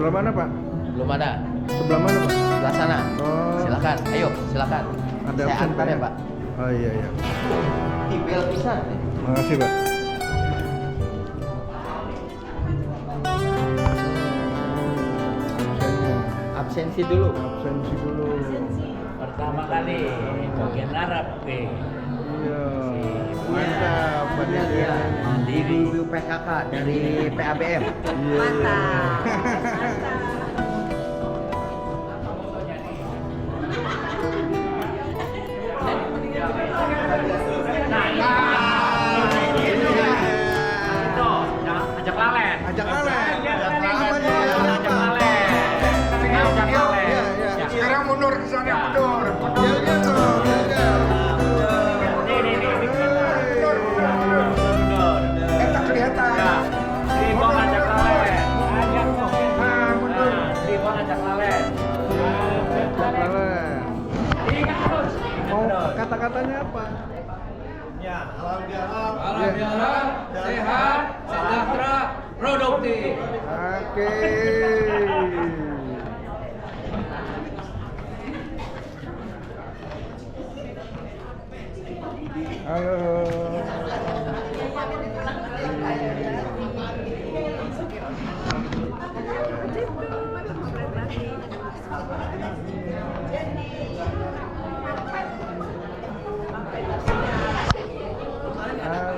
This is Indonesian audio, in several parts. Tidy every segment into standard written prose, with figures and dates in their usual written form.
Sebelah mana, Pak? Belum ada. Sebelah mana, Pak? Sebelah sana. Oh. Silakan. Ayo, silakan. Ada Saya absen, antar ya, Pak. Oh iya iya. Tibel pisan. Makasih, Pak. Absensi dulu. Absensi dulu. Pertama kali bagian Arab nih. Iya. Mantap, Pak Iya. Didi. Ibu PKK dari PABM. Iya. Itu, ajak lalen. Ajak lalen. Apa dia? Ajak lalen. Ajak lalen. Iya, iya. Sekarang mundur ke sana, mundur. Iya, iya dong. Iya, iya. Nih. Mundur. Tak kelihatan. Ya. Tribon ajak lalen. Ajak mundur. Tribon ajak lalen. Ajak lalen. Ingat terus. Mau kata-katanya apa? Halal bihalal, sehat, sejahtera, produktif. Oke. Halo. Halo.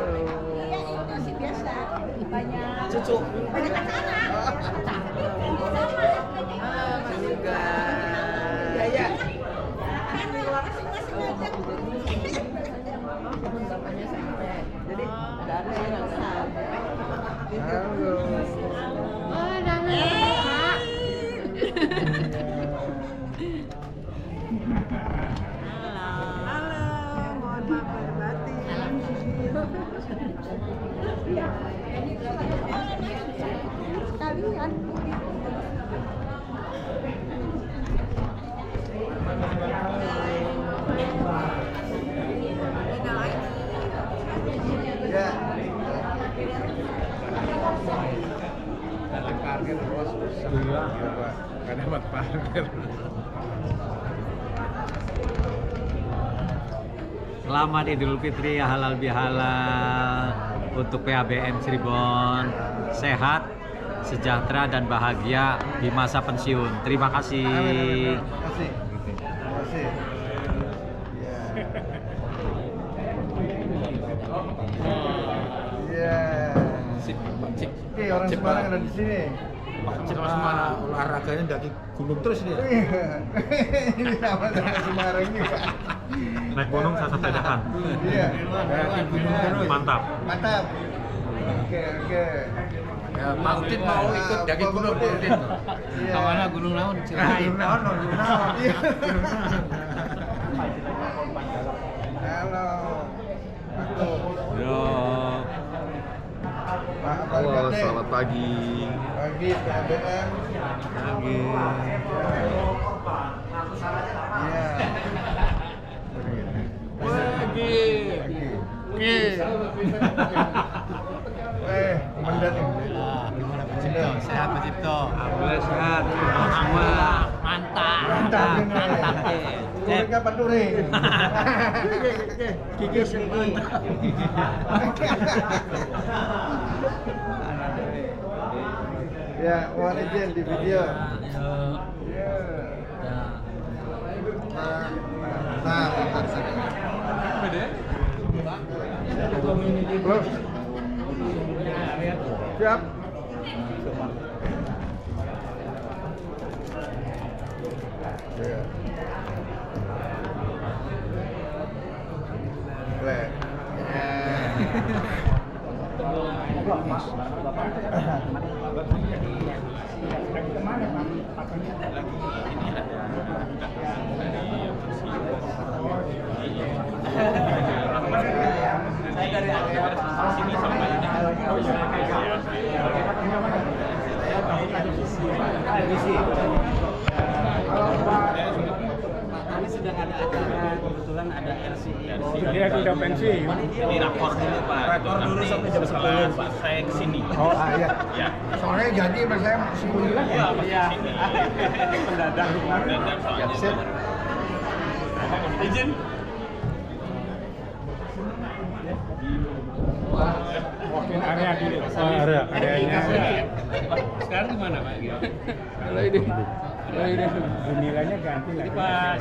Cucu. Halo. Ya. Ada parkir bos. Iya, Pak. Kan dapat parkir. Selamat Idul Fitri, halal bihalal untuk PABM Cirebon. Sehat, sejahtera dan bahagia di masa pensiun. Terima kasih. Amin. Terima kasih. Terima kasih. Iya. Iya. Oke, orang Semarang ada di sini. Semarang olahraganya daki gunung terus dia. Ini sama-sama Semarang juga. Naik gunung satu dadakan. Iya. Daki gunung terus. Mantap. Mantap. Oke. Ya, Pak Udin mau ikut daki gunung, Pak Udin. Iya. Kemana gunung naon? Gunung naon. Iya. Halo. Aku. Ya, Pak halo, Barkade. selamat pagi. Pagi PABM. Pagi. Iya. Pagi. Komandan ini. Gimana Pak Cipto? Sehat Pak Cipto? Alhamdulillah sehat. Alhamdulillah. Mantap. Mantap. Touring apa touring? Gigi sengkun. Ya, mohon izin di video. Ya. Nah, belum. Siap. Ya. Boleh. Saya dari sini sampai ini. ada acara kebetulan ada LCI. Dia sudah pensiun. Ini rakor dulu Pak. Rakor dulu sampai jam 10 Pak. Saya kesini. Oh iya. Ya. Soalnya jadi mas saya masih kuliah. Iya, iya. Pendadak kemarin. Sip. Izin. Mungkin area dulu. Areanya. Sekarang gimana Pak? Kalau ini nilainya ganti lagi. Pas.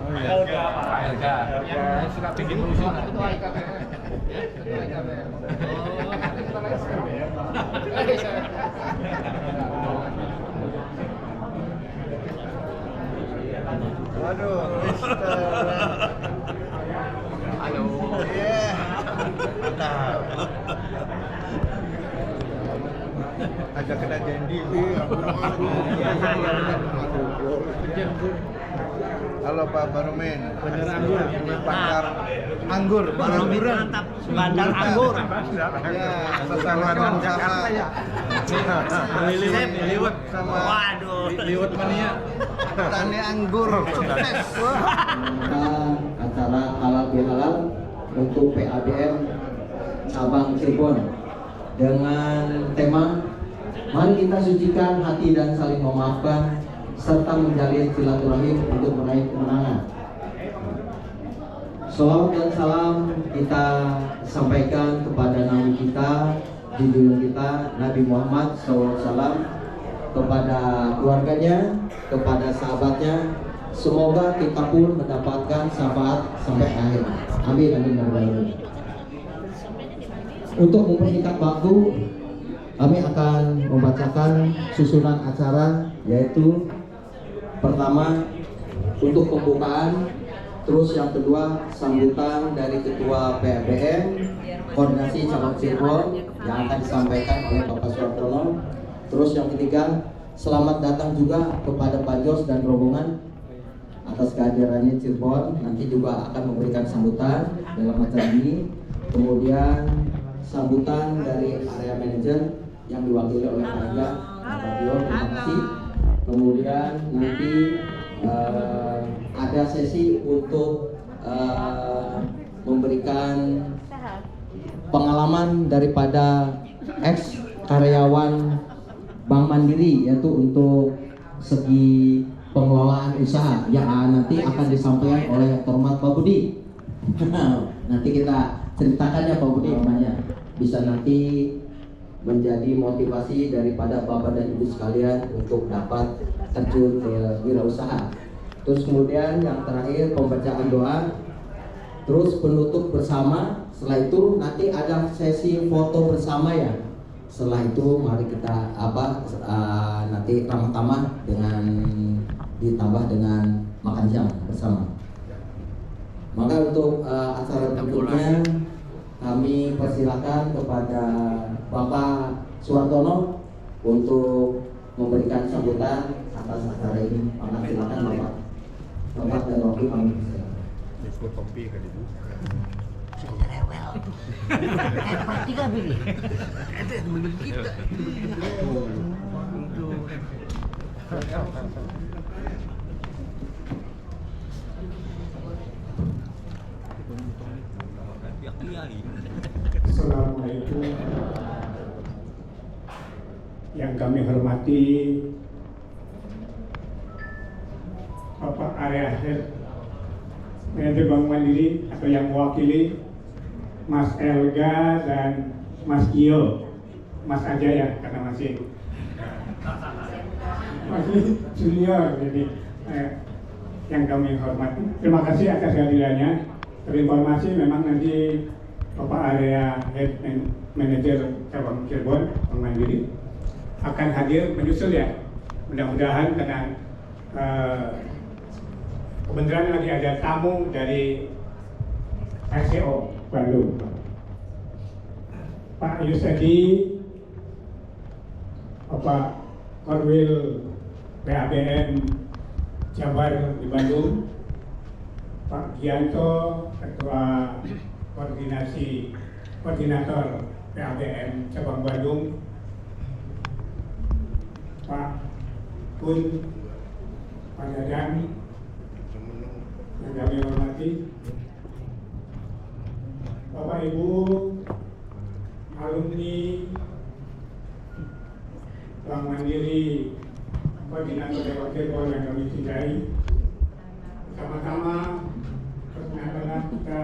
Elga. Suka bikin rusuh. Waduh. Halo. Iya. Agak kena janji. Halo Pak Baromen. Bandar anggur. Bakar anggur. Baromen mantap. Bandar anggur. Ya, sesama Jakarta ya. Liwet. Sama Waduh. Liwet mania. Tani anggur. Sukses. Acara halal bihalal untuk PABM cabang Cirebon dengan tema mari kita sucikan hati dan saling memaafkan serta menjalin silaturahim untuk meraih kemenangan. Salawat dan salam kita sampaikan kepada Nabi kita, junjungan kita Nabi Muhammad SAW, kepada keluarganya, kepada sahabatnya. Semoga kita pun mendapatkan syafaat sampai akhir. Amin, amin, amin. Untuk mempersingkat waktu, kami akan membacakan susunan acara, yaitu pertama untuk pembukaan, terus yang kedua sambutan dari Ketua PABM Koordinasi Cabang Cirebon yang akan disampaikan oleh Bapak Suartono. Terus yang ketiga, selamat datang juga kepada Pak Jos dan rombongan atas kehadirannya Cirebon. Nanti juga akan memberikan sambutan dalam acara ini. Kemudian sambutan dari area manajer yang diwakili oleh Pak Ega, Pak Dio, terima kasih. Kemudian nanti ada sesi untuk memberikan pengalaman daripada ex karyawan Bank Mandiri, yaitu untuk segi pengelolaan usaha yang nanti akan disampaikan oleh Hormat Pak Budi. Nanti kita ceritakan ya Pak Budi, namanya bisa nanti menjadi motivasi daripada Bapak dan Ibu sekalian untuk dapat terjun ke wirausaha. Terus kemudian yang terakhir pembacaan doa, terus penutup bersama. Setelah itu nanti ada sesi foto bersama ya. Setelah itu mari kita nanti ramah-tamah dengan ditambah dengan makan siang bersama. Maka untuk acara berikutnya kami persilakan kepada Bapak Suartono untuk memberikan sambutan atas acara ini. Maka silakan Bapak. Bapak dan Rocky kami persilakan. Kopi kan Ibu. Tiga begini. Ada menurut kita. Assalamualaikum. Yang kami hormati Bapak Area Head Manajer Bank Mandiri atau yang mewakili Mas Elga dan Mas Gio, Mas aja ya karena masih junior, jadi yang kami hormati. Terima kasih atas kehadirannya. Terinformasi memang nanti Bapak Area Head Manager Cabang Cirebon Bank Mandiri akan hadir menyusul ya. Mudah-mudahan karena kebetulan lagi ada tamu dari RCO Bandung, Pak Yusadi, Bapak Korwil PABM Jabar di Bandung, Pak Gianto, Ketua Koordinator PABM Cabang Bandung, Pak Kun, Pak Dadang, yang kami hormati, Bapak Ibu alumni Bank Mandiri, koordinator Dewan yang kami cintai, sama-sama perkenalkan kita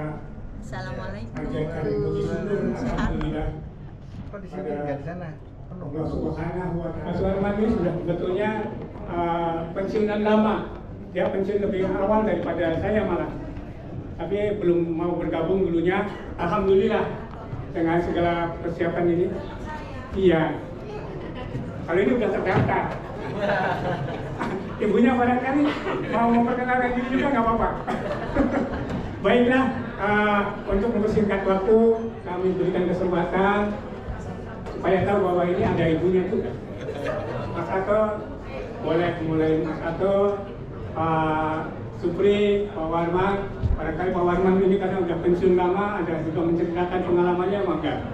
panjatkan puji syukur alhamdulillah pada Allah Subhanahu wa Ta'ala. Mas Warman ini sudah sebetulnya pensiunan lama, dia pensiun lebih awal daripada saya malah, tapi belum mau bergabung dulunya. Alhamdulillah dengan segala persiapan ini, iya. Kalau ini udah terdaftar. Ibunya barangkali mau memperkenalkan diri juga nggak apa-apa. Baiklah, untuk mempersingkat waktu, kami berikan kesempatan supaya tahu bahwa ini ada ibunya juga. Mas Ato, boleh mulai Mas Ato, Pak Supri, Pak Warman. Barangkali Pak Warman ini karena udah pensiun lama, ada juga menceritakan pengalamannya, maka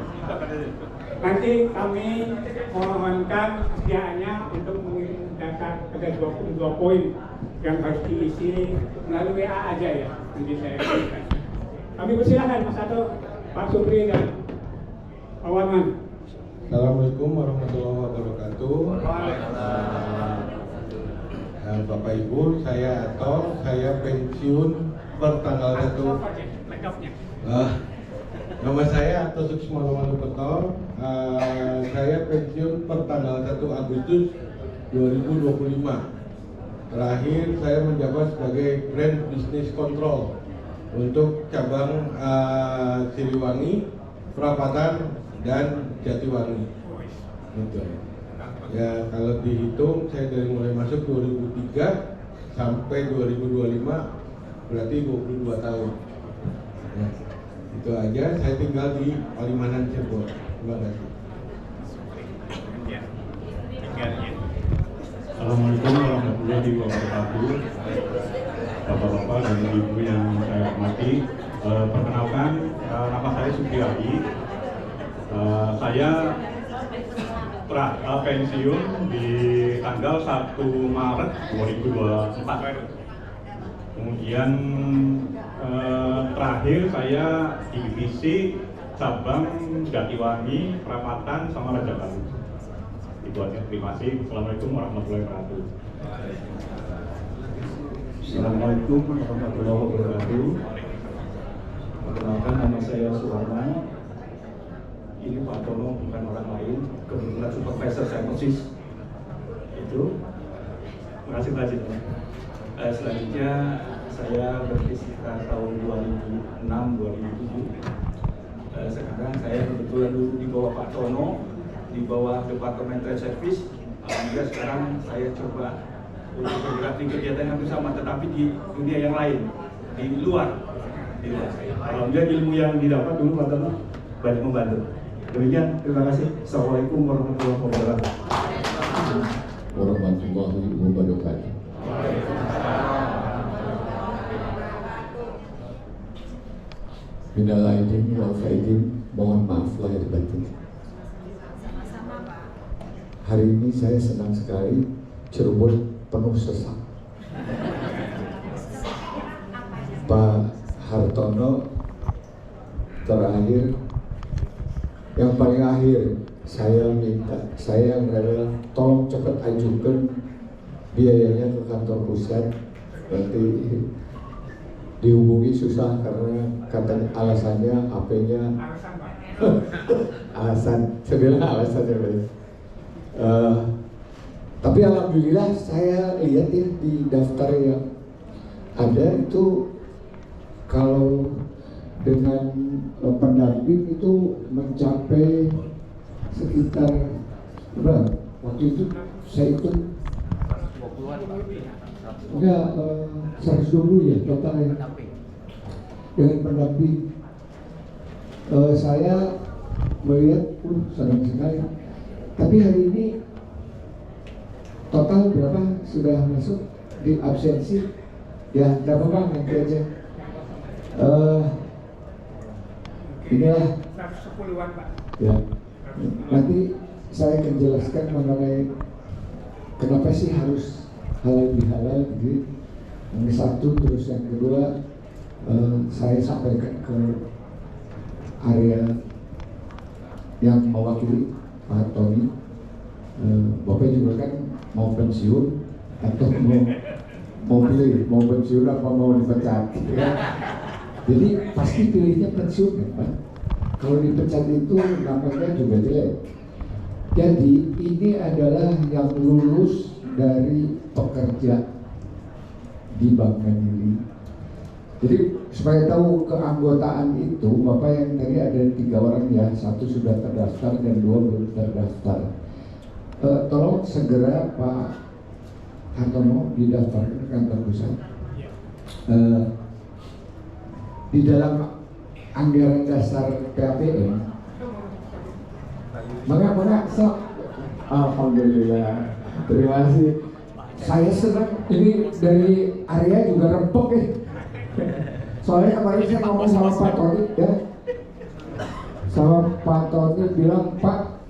nanti kami mohonkan kesediaannya untuk mengirim data ada 22 poin yang harus diisi melalui WA aja ya, nanti saya berikan. Kami persilakan Mas Ato, Pak Supri dan Pak Warman. Assalamualaikum warahmatullahi wabarakatuh. Bapak Ibu, saya Ato, saya pensiun pertanggal 1. Nama saya Ato Suksma Petor. Saya pensiun pertanggal 1 Agustus 2025. Terakhir saya menjabat sebagai Brand Business Control untuk cabang Siliwangi, Perapatan, dan Jatiwangi. Gitu. Ya, kalau dihitung saya dari mulai masuk 2003 sampai 2025 berarti 22 tahun. Ya, itu aja. Saya tinggal di Palimanan, Cirebon. Terima kasih. Assalamualaikum warahmatullahi wabarakatuh. Bapak-bapak dan ibu yang saya hormati, perkenalkan nama saya Supriyadi. Saya pensiun di tanggal 1 Maret 2024. Kemudian terakhir saya di divisi cabang Jatiwangi, Perapatan, sama Raja Bali. Itu aja, terima kasih. Assalamualaikum warahmatullahi wabarakatuh. Assalamualaikum warahmatullahi wabarakatuh. Perkenalkan, nama saya Suwarman. Ini Pak Tono, bukan orang lain. Kebetulan supervisor saya persis. Itu. Terima kasih Pak Cito. Selanjutnya saya berarti sekitar tahun 2006-2007. Sekarang saya kebetulan dulu di bawah Pak Tono, di bawah Departemen Trade Service. Alhamdulillah sekarang saya coba untuk bergerak di kegiatan yang sama, tetapi di dunia yang lain, di luar. Alhamdulillah ilmu yang didapat dulu Pak Tono banyak membantu. Demikian, terima kasih. Assalamualaikum warahmatullahi wabarakatuh. Warahmatullahi wabarakatuh. Minal aidin wal faidin, mohon maaf lahir batin. Hari ini saya senang sekali, Cirebon penuh sesak. Pak Hartono terakhir, yang paling akhir saya minta, saya yang rela, tolong cepat ajukan biayanya ke kantor pusat. Nanti dihubungi susah karena katanya alasannya HP-nya alasan, saya bilang alasannya tapi alhamdulillah saya lihat ya di daftar yang ada itu kalau dengan pendamping itu mencapai sekitar berapa? Waktu itu saya ikut enggak 120 ya totalnya dengan pendamping. Saya melihat senang sekali. Tapi hari ini total berapa sudah masuk di absensi? Ya, tidak apa-apa, nanti aja. Inilah 110-an Pak. ya, nanti saya akan jelaskan mengenai kenapa sih harus halal bihalal gitu. Yang satu, terus yang kedua saya sampaikan ke area yang mewakili Pak Tony, Bapak juga kan mau pensiun atau mau pilih mau pensiun apa mau dipecat, ya. Jadi pasti pilihnya pensiun kan Pak. Kalau dipecat itu nampaknya juga jelek. Jadi ini adalah yang lulus dari pekerja di Bank Mandiri. Jadi supaya tahu keanggotaan itu, Bapak yang tadi ada 3 orang ya, 1 sudah terdaftar dan 2 belum terdaftar. Tolong segera Pak Hartono didaftarkan ke kantor pusat. Di dalam anggaran dasar PABM, maka sok. Alhamdulillah, terima kasih. Saya senang ini dari area juga rempok ya. Soalnya kemarin saya ngomong sama Pak Tony ya, sama Pak Tony bilang, Pak,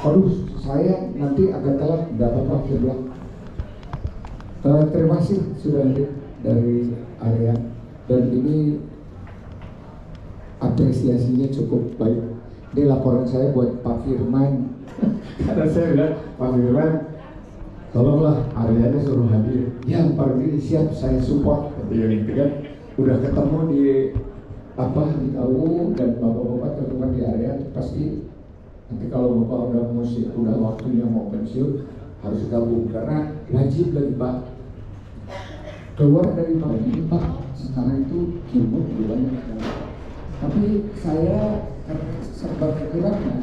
aduh saya nanti agak telat, tidak apa-apa, saya bilang. Terima kasih sudah hadir dari area, dan ini apresiasinya cukup baik. Ini laporan saya buat Pak Firman. Karena saya bilang, Pak Firman, tolonglah areanya suruh hadir. Yang paling siap saya support, gitu kan. Udah ketemu di di KU dan bapak-bapak teman-teman di area, pasti nanti kalau bapak udah waktunya mau pensiun harus gabung karena wajib lagi Pak. Keluar dari Pak ini Pak, sekarang itu ilmu banyak. Tapi saya karena serba kekurangan.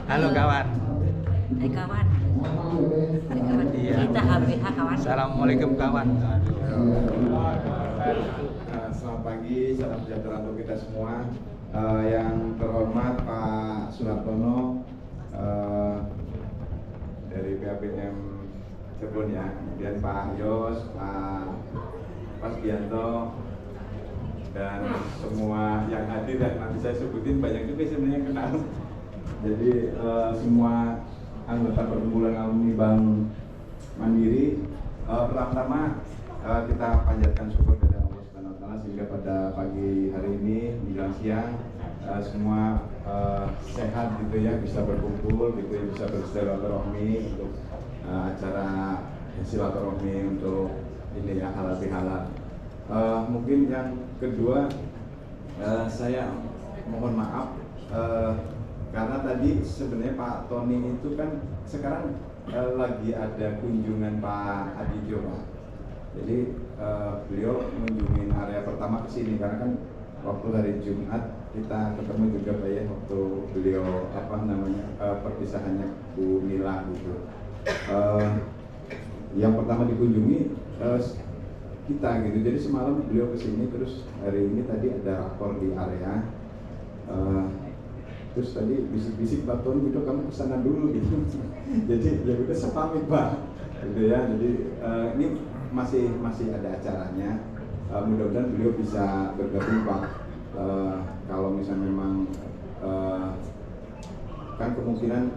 Halo kawan. Kawan. Iya. Kita HBH kawan. Assalamualaikum kawan. Selamat pagi, salam sejahtera untuk kita semua. Yang terhormat Pak Sunartono dari PABM Cirebon ya, kemudian Pak Yos, Pak Bianto, dan semua yang hadir dan nanti saya sebutin banyak juga sebenarnya kenal. Jadi semua anggota perkumpulan alumni Bank Mandiri, pertama-tama kita panjatkan syukur kepada Allah Subhanahu wa Ta'ala sehingga pada pagi hari ini menjelang siang semua sehat gitu ya, bisa berkumpul gitu ya, bisa bersilaturahmi untuk acara silaturahmi untuk ini ya, halal bihalal. Mungkin yang kedua saya mohon maaf karena tadi sebenarnya Pak Tony itu kan sekarang lagi ada kunjungan Pak Adityo Pak. Jadi beliau mengunjungi area pertama ke sini karena kan waktu hari Jumat kita ketemu juga Pak ya, waktu beliau perpisahannya Bu Mila gitu. Yang pertama dikunjungi kita gitu. Jadi semalam beliau ke sini, terus hari ini tadi ada rakor di area. Terus tadi bisik-bisik Pak Tony gitu, kamu kesana dulu gitu. Jadi ya udah saya pamit Pak, gitu ya. Jadi ini masih ada acaranya. Mudah-mudahan beliau bisa bergabung Pak. Kalau misalnya memang kan kemungkinan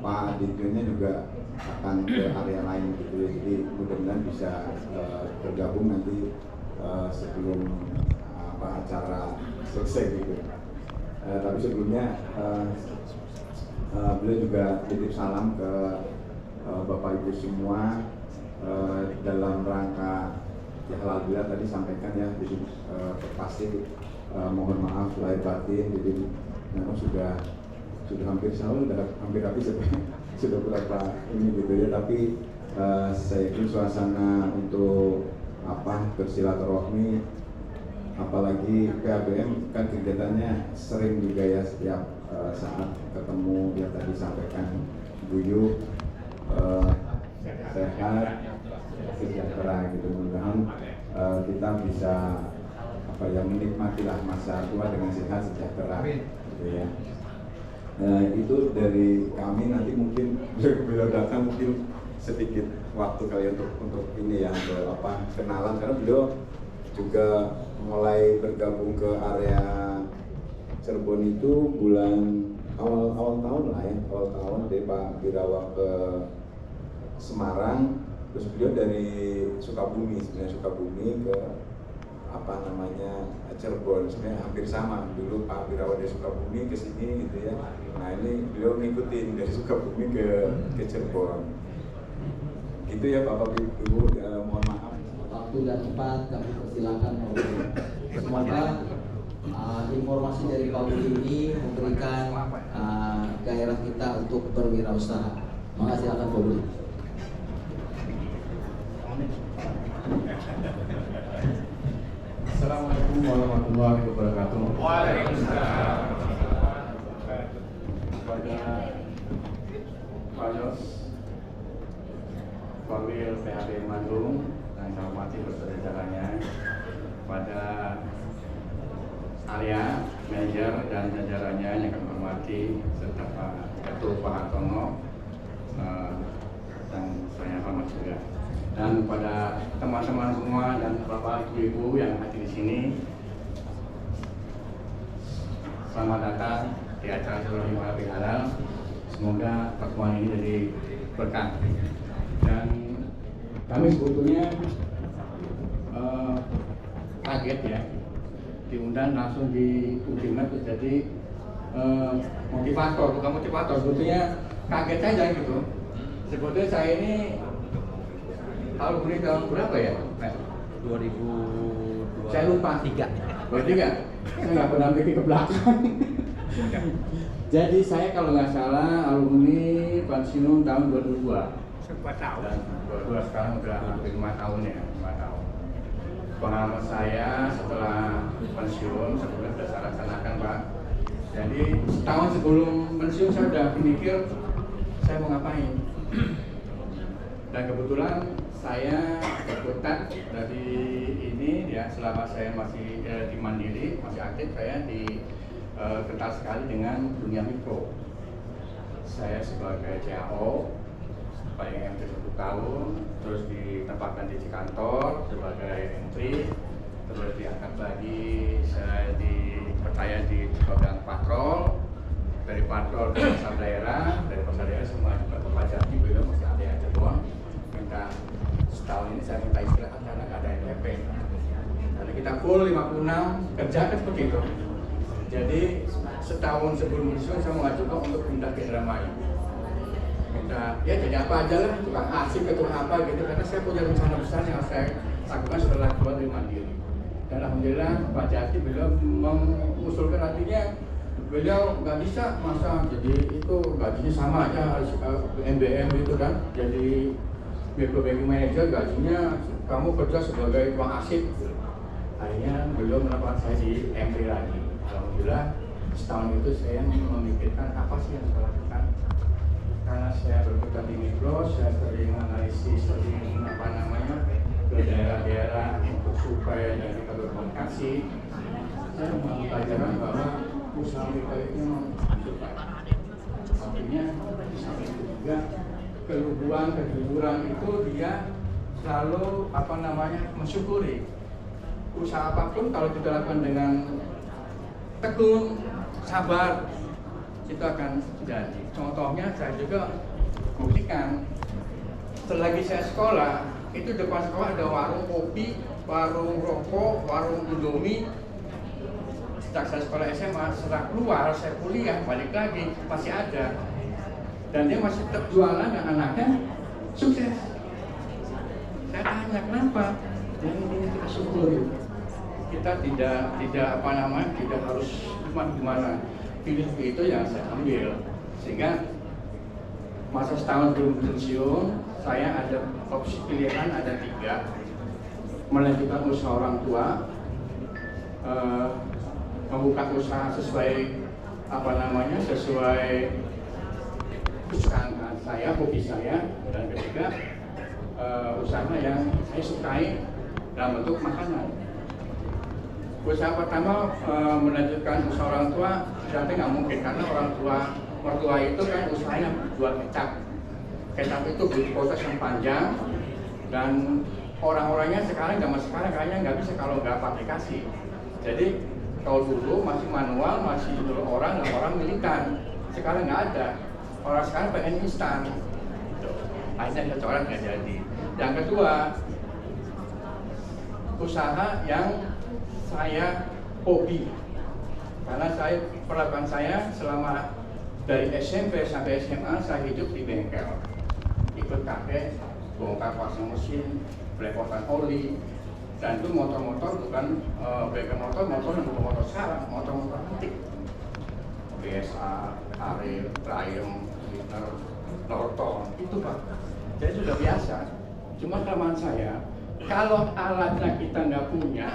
Pak Adityonya juga akan ke area lain gitu ya. Jadi mudah-mudahan bisa bergabung nanti sebelum acara selesai gitu. Tapi sebelumnya beliau juga titip salam ke Bapak Ibu semua dalam rangka ya halal bihalal tadi sampaikan ya. Jadi pasti mohon maaf lahir batin. Jadi memang sudah hampir sahur, sudah hampir habis sudah berapa ini gitu ya. Tapi saya yakin suasana untuk bersilaturahmi, apalagi PABM kan kegiatannya sering juga ya, setiap saat ketemu yang tadi sampaikan guyup, sehat, sejahtera gitu. Mudah-mudahan kita bisa menikmatilah masa tua dengan sehat sejahtera gitu ya. Itu dari kami. Nanti mungkin beliau datang mungkin sedikit waktu kali untuk ini ya, untuk kenalan, karena beliau juga mulai bergabung ke area Cirebon itu bulan awal tahun lah ya, awal tahun dari Pak Birawa ke Semarang, Terus beliau dari Sukabumi, sebenarnya Sukabumi ke Cirebon, sebenarnya hampir sama. Dulu Pak Wirawan dari Sukabumi ke sini gitu ya. Nah ini beliau ngikutin dari Sukabumi ke Cirebon. Gitu ya Bapak Ibu, mohon maaf. Waktu dan tempat kami persilakan. Semoga informasi dari Pak Budi ini memberikan gairah kita untuk berwirausaha. Maka silakan Pak Budi. Assalamualaikum warahmatullahi wabarakatuh. Waalaikumsalam. Kepada Pak Yos, Korwil PHB Bandung, yang saya hormati beserta jajarannya, pada Arya, manajer dan jajarannya yang kami hormati, serta Pak Ketua Pak Hartono, yang saya hormati juga. Dan pada teman-teman semua dan bapak ibu yang hadir di sini, selamat datang di acara Silaturahmi Halal Bihalal. Semoga pertemuan ini jadi berkah. Dan kami sebetulnya kaget ya, diundang langsung di Ultimate jadi motivator, bukan motivator, sebetulnya kaget aja gitu. Sebetulnya saya ini alumni tahun berapa ya? 2023. Saya lupa. 23. Saya nggak pernah mikir ke belakang. Jadi saya kalau nggak salah alumni pensiun tahun 2002. Sempat tahu. Dan 2022 sekarang udah hampir 5 tahun ya, 5 tahun. Pengalaman saya setelah pensiun sebelumnya sudah saya laksanakan Pak. Jadi setahun sebelum pensiun saya udah mikir saya mau ngapain. Dan kebetulan saya berkutat dari ini ya, selama saya masih di Mandiri, masih aktif, saya kenal sekali dengan dunia mikro. Saya sebagai CAO paling yang 1 tahun, terus ditempatkan di Cikantor sebagai entry, terus diangkat lagi saya dipercaya di bagian patrol, dari patrol ke pasar daerah, dari pasar daerah semua juga Jati, beliau masih ada yang Cirebon. Minta setahun ini saya minta istirahat karena nggak ada NPP. Karena kita full 56 kerja kan seperti itu. Jadi setahun sebelum pensiun saya mengajukan untuk pindah ke Indramayu. Minta ya jadi apa aja lah, tukang arsip atau apa gitu, karena saya punya rencana besar yang harus saya lakukan setelah keluar dari Mandiri. Dan alhamdulillah Pak Jati beliau mengusulkan, artinya beliau nggak bisa masa jadi itu gajinya sama aja harus MBM itu kan, jadi micro banking manager gajinya kamu kerja sebagai tukang arsip. Akhirnya beliau menempatkan saya di MD lagi. Alhamdulillah setahun itu saya memikirkan apa sih yang saya lakukan. Karena saya berkutat di mikro, saya sering analisis, sering ke daerah-daerah untuk supaya kita berkomunikasi. Saya mengambil pelajaran bahwa usaha mikro itu memang hidup. Artinya di samping itu juga keluhuan, kejujuran itu dia selalu mensyukuri. Usaha apapun kalau kita lakukan dengan tekun, sabar, itu akan jadi. Contohnya saya juga buktikan, selagi saya sekolah, itu depan sekolah ada warung kopi, warung rokok, warung indomie. Sejak saya sekolah SMA, setelah keluar, saya kuliah, balik lagi, masih ada. Dan dia masih tetap jualan dan anaknya sukses. Saya tanya kenapa? Dan ini kita syukuri. Kita tidak harus gimana. Pilih itu yang saya ambil. Sehingga masa setahun sebelum pensiun, saya ada opsi pilihan ada 3. Melanjutkan usaha orang tua, membuka usaha sesuai sesuai kesukaan saya, hobi saya, dan ketiga usaha yang saya sukai dalam bentuk makanan. Usaha pertama melanjutkan usaha orang tua ternyata nggak mungkin, karena mertua itu kan usahanya jual kecap. Kecap itu butuh proses yang panjang dan orang-orangnya zaman sekarang kayaknya nggak bisa kalau nggak aplikasi. Jadi kalau dulu masih manual, masih orang dan orang militan. Sekarang nggak ada. Orang sekarang pengen instan. Akhirnya saya coret nggak jadi. Yang kedua, usaha yang saya hobi, karena perlakuan saya selama dari SMP sampai SMA saya hidup di bengkel, ikut kakek bongkar pasang mesin, belepotan oli, dan itu motor-motor bukan bengkel motor yang motor sekarang, motor-motor antik, BSA, Ariel, Triumph, Winner, Norton, itu Pak. Jadi sudah biasa. Cuma kelemahan saya, kalau alatnya kita nggak punya,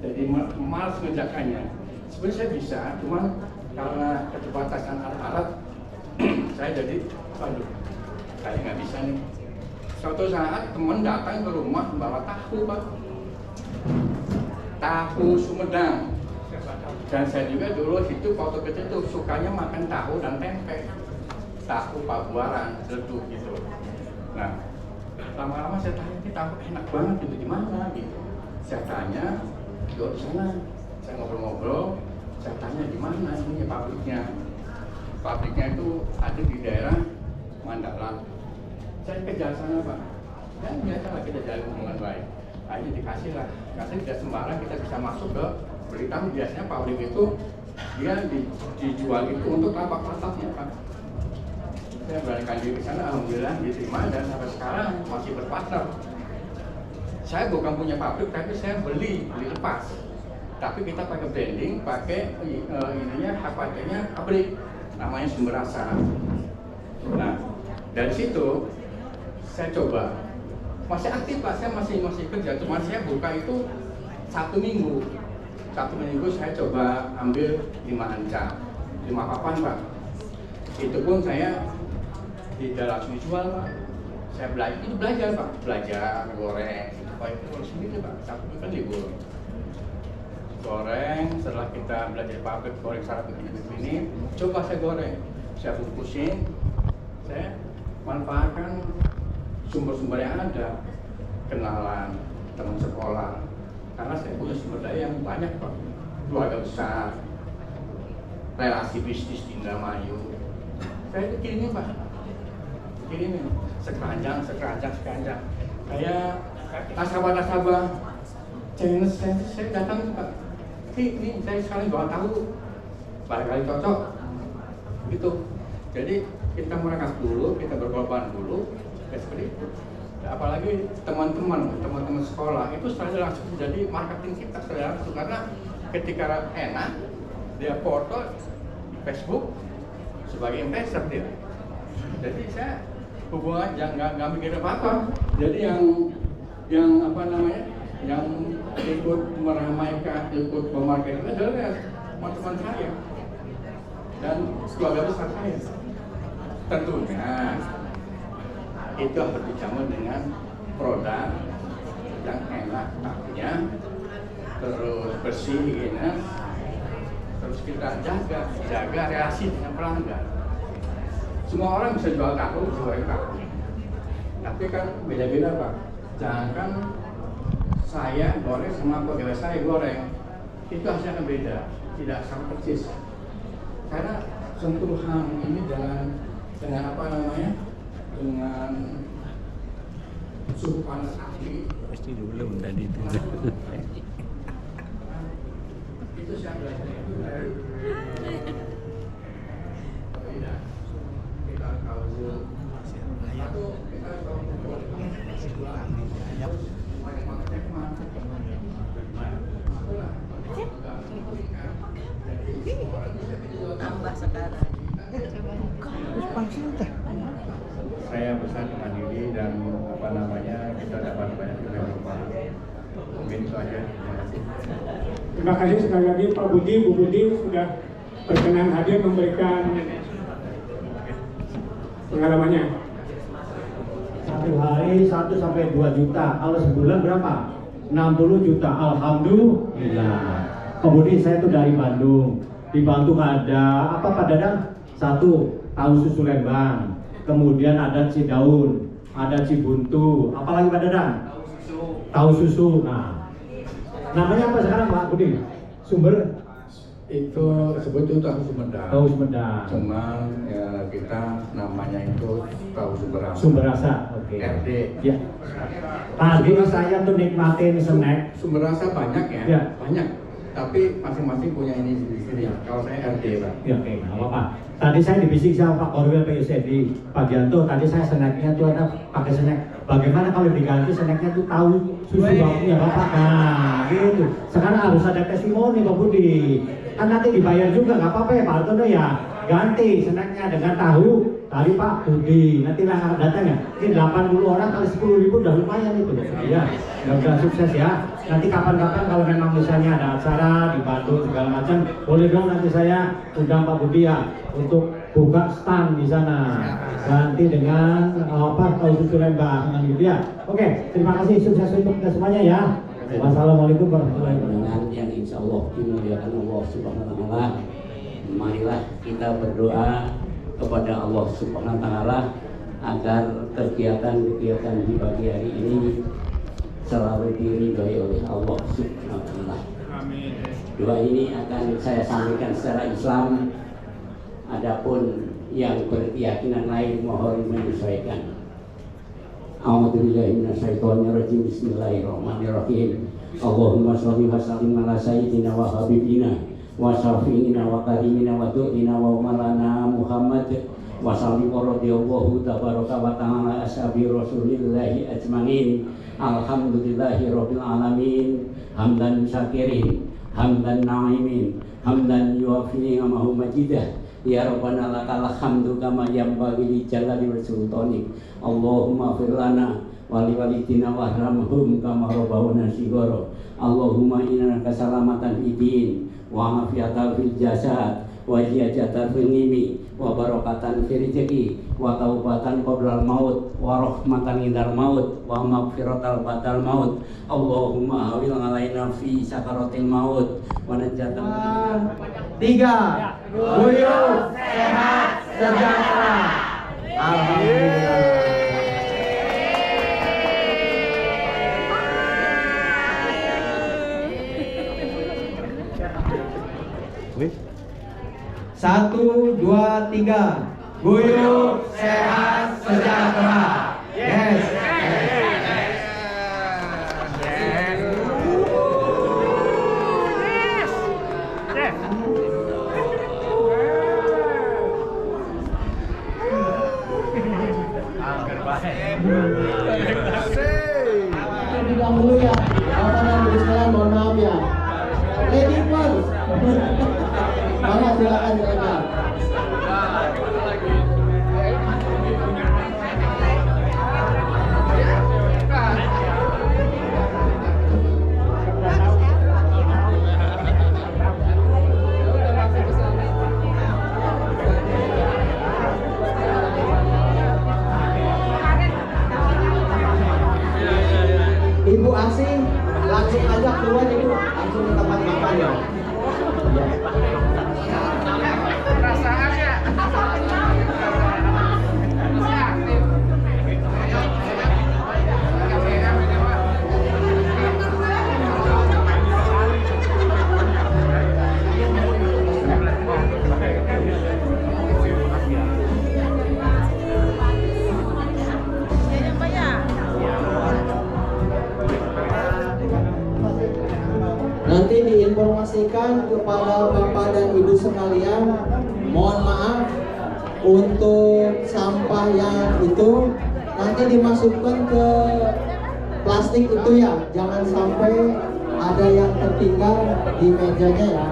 jadi malas ngejakannya. Sebenarnya saya bisa, cuma karena keterbatasan alat-alat, saya jadi, aduh, kayak nggak bisa nih. Suatu saat teman datang ke rumah membawa tahu Pak, tahu Sumedang. Dan saya juga dulu hidup waktu kecil itu sukanya makan tahu dan tempe, tahu pabuaran, leduk gitu. Nah, lama-lama saya tanya, ini tahu enak banget gitu, di mana gitu. Saya tanya, di sana. Saya ngobrol-ngobrol, saya tanya di mana ini pabriknya. Pabriknya itu ada di daerah Mandala. Saya kejar sana Pak, dan biasalah kita jalan hubungan baik. Akhirnya dikasih lah, karena tidak sembarang kita bisa masuk ke berita. Biasanya pabrik itu dia dijual itu untuk lapak-lapaknya Pak. Saya beranikan diri ke sana, alhamdulillah diterima dan sampai sekarang masih berpasar. Saya bukan punya pabrik, tapi saya beli lepas. Tapi kita pakai branding, pakai ininya hak pakainya pabrik, namanya Sumber Rasa. Nah, dari situ saya coba, masih aktif Pak, saya masih kerja, cuma saya buka itu 1 minggu. 1 minggu saya coba ambil 5 ancam, 5 papan Pak. Itu pun saya tidak langsung dijual Pak. Saya belajar Pak, belajar goreng, supaya itu harus sendiri Pak, Sabtu kan libur. Goreng, setelah kita belajar pabrik goreng cara begini, coba saya goreng, saya bungkusin, saya manfaatkan sumber-sumber yang ada, kenalan, teman sekolah, karena saya punya sumber daya yang banyak Pak, keluarga besar, relasi bisnis di Indramayu, saya itu kirimin Pak, kirimin sekeranjang, kayak nasabah, challenge saya datang Pak, ini saya sekarang jual tahu, barangkali cocok, gitu. Jadi kita merangkak dulu, kita berkorban dulu, seperti itu. Apalagi teman-teman sekolah itu setelah langsung jadi marketing kita setelah langsung, karena ketika enak dia foto di Facebook sebagai investor dia. Jadi saya hubungan nggak mikir apa-apa. Jadi yang apa namanya, yang ikut meramaikan, ikut memarketing adalah teman-teman saya dan keluarga besar saya. Tentunya itu harus dijamin dengan produk yang enak tahunya, terus bersih, higienis, terus kita jaga relasi dengan pelanggan. Semua orang bisa jual tahu, goreng tahu, tapi kan beda-beda Pak. Jangan saya goreng sama pegawai saya goreng, itu hasilnya akan beda, tidak sama persis. Karena sentuhan ini dengan apa namanya, dengan suhu panas asli. Pasti belum tadi itu. Itu saya belajar itu dari beda. Kita tahu atau kita tahu tambah sekarang. Saya besar di Mandiri dan apa namanya kita dapat banyak informasi. Mungkin itu aja. Terima kasih sekali lagi Pak Budi, Bu Budi sudah berkenan hadir memberikan pengalamannya. Satu hari 1 sampai 2 juta. Kalau sebulan berapa? 60 juta. Alhamdulillah. Kemudian saya tuh dari Bandung. Di Bandung ada apa Pak Dadang? 1, tahu susu Lembang. Kemudian ada Cidaun, ada Cibuntu. Apalagi Pak Dadang? Tahu susu. Nah, namanya apa sekarang Pak Budi? Sumber Itu sebetulnya tahu Sumedang. Tahu Sumedang. Cuman ya kita namanya itu tahu Sumberasa. Sumberasa, oke. RD. Ya. Tadi saya tuh nikmatin snack. Sumberasa banyak ya, Ya. banyak. Tapi masing-masing punya ini sendiri. Kalau saya RD, Pak. Ya, oke, nggak apa-apa. Tadi saya dibisik sama Pak Korwil PUCD, Pak Gianto. Tadi saya snacknya tuh ada pakai snack. Bagaimana kalau diganti snacknya tuh tahu susu bapaknya Bapak? Nah, gitu. Sekarang harus ada testimoni Pak Budi. Kan nanti dibayar juga, nggak apa-apa ya Pak Artono ya. Ganti snacknya dengan tahu dari Pak Budi. Nanti lah datang ya. Ini 80 orang kali 10.000 udah lumayan itu. Ya, udah sukses ya. Nanti kapan-kapan kalau memang misalnya ada acara di Bandung segala macam, boleh dong nanti saya undang Pak Budi ya untuk buka stand di sana. Ganti dengan tahu susu Lembang gitu ya. Oke, terima kasih, sukses untuk kita semuanya ya. Wassalamualaikum warahmatullahi wabarakatuh. Dengan yang insya Allah dimuliakan Allah Subhanahu Wa Taala, marilah kita berdoa kepada Allah Subhanahu Wa Taala agar kegiatan-kegiatan di pagi hari ini selalu diridhai oleh Allah Subhanahu Wa Taala. Amin. Doa ini akan saya sampaikan secara Islam. Adapun yang berkeyakinan lain mohon menyesuaikan. A'udzubillahi minasyaitonirrajim. Bismillahirrahmanirrahim. Allahumma sholli wa sallim ala sayyidina wa habibina wa syafi'ina wa karimina wa du'ina wa malana Muhammad wa sallim wa radiyallahu tabaraka wa ta'ala ashabi rasulillahi ajmain. Alhamdulillahi rabbil alamin. Hamdan syakirin, hamdan na'imin, hamdan yuafi ni'amahu majidah. Ya Rabbana lakal hamdu kama yanbaghi li jalali wa sultanik. Allahumma fir lana wa li walidina warhamhum kama rabbawna shighara. Allahumma inna kasalamatan fid din wa afiatan fil jasad wa ziyadatan fil ilmi wa barakatan fil rizqi wa taubatan qabla al maut wa rahmatan indal maut wa maghfiratan ba'dal maut. Allahumma hawil alaina fi sakaratil maut wa najatan. 3, guyup, sehat, sejahtera. Alhamdulillah. Satu, dua, tiga. Guyup, sehat, sejahtera. Yes. Dulu ya, Bapak dan Ibu sekalian mohon maaf ya. Lady first. Mangga silakan silakan. Ibu asing langsung aja keluar ibu, langsung ke tempat makan ya. Nanti diinformasikan kepada Bapak dan Ibu sekalian, mohon maaf untuk sampah yang itu nanti dimasukkan ke plastik itu ya, jangan sampai ada yang tertinggal di mejanya ya.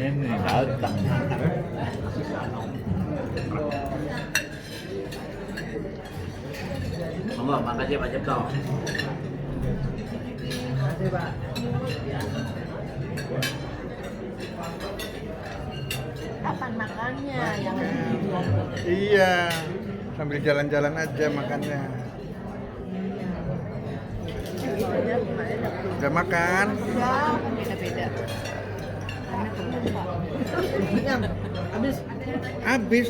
Ini datang. Monggo, makasih Pak Cipto. Makasih Pak. Kapan makannya yang Iya, sambil jalan-jalan aja makannya. Udah makan? Udah, beda-beda. Kenyang, habis. Habis.